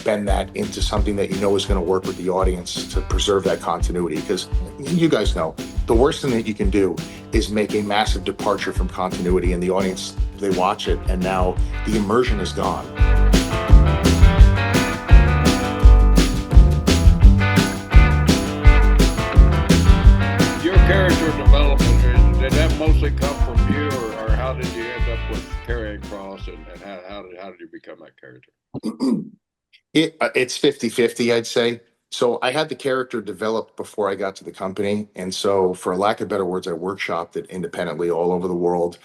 bend that into something that you know is going to work with the audience to preserve that continuity. Because you guys know the worst thing that you can do is make a massive departure from continuity, and the audience, they watch it, and now the immersion is gone. Your character development, did that mostly come from you, or how did you end up with Karrion Kross, and how did you become that character? It's 50-50, I'd say. So I had the character developed before I got to the company. And so, for lack of better words, I workshopped it independently all over the world.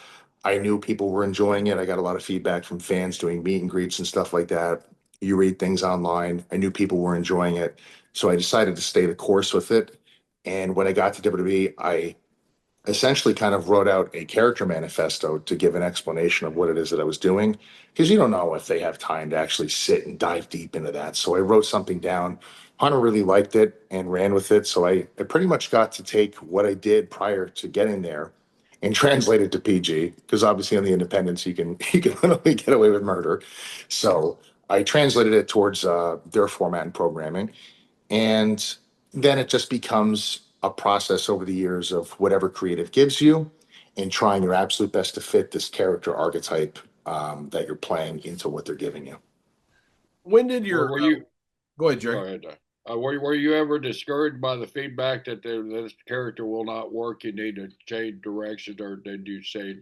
I knew people were enjoying it. I got a lot of feedback from fans doing meet and greets and stuff like that. You read things online. I knew people were enjoying it. So I decided to stay the course with it. And when I got to WWE, I essentially kind of wrote out a character manifesto to give an explanation of what it is that I was doing, because you don't know if they have time to actually sit and dive deep into that. So I wrote something down. Hunter really liked it and ran with it. So I pretty much got to take what I did prior to getting there and translate it to PG, because obviously on the independents you can literally get away with murder. So I translated it towards their format and programming, and then it just becomes a process over the years of whatever creative gives you and trying your absolute best to fit this character archetype that you're playing into what they're giving you. When did Were, your were you? go ahead, Jerry? Go ahead. Were you ever discouraged by the feedback that this character will not work? You need to change direction, or did you stay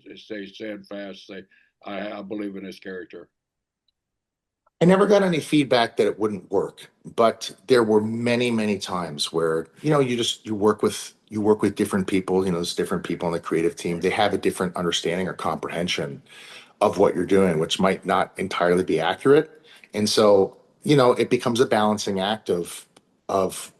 steadfast? Say, I believe in this character. I never got any feedback that it wouldn't work, but there were many, many times where you work with different people. There's different people on the creative team. They have a different understanding or comprehension of what you're doing, which might not entirely be accurate. And so, it becomes a balancing act of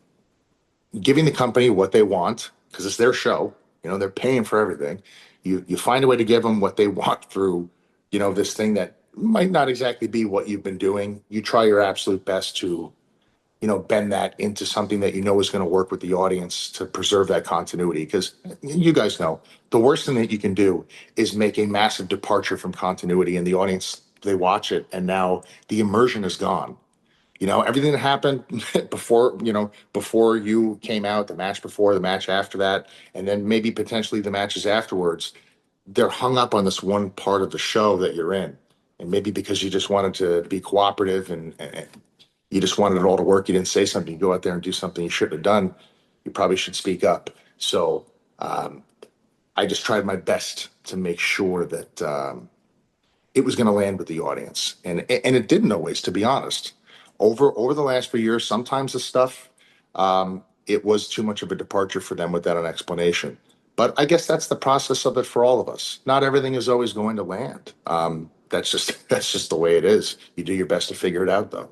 giving the company what they want, because it's their show. They're paying for everything. You find a way to give them what they want through, this thing that might not exactly be what you've been doing. You try your absolute best to, bend that into something that you know is going to work with the audience to preserve that continuity. Because you guys know the worst thing that you can do is make a massive departure from continuity, and the audience, they watch it, and now the immersion is gone. Everything that happened before you came out, the match before, the match after that, and then maybe potentially the matches afterwards, they're hung up on this one part of the show that you're in. And maybe because you just wanted to be cooperative, and you just wanted it all to work, you didn't say something, you go out there and do something you shouldn't have done, you probably should speak up. So I just tried my best to make sure that it was going to land with the audience, and it didn't always, to be honest. Over the last few years, sometimes the stuff, it was too much of a departure for them without an explanation. But I guess that's the process of it for all of us. Not everything is always going to land. That's just that's just the way it is. You do your best to figure it out, though.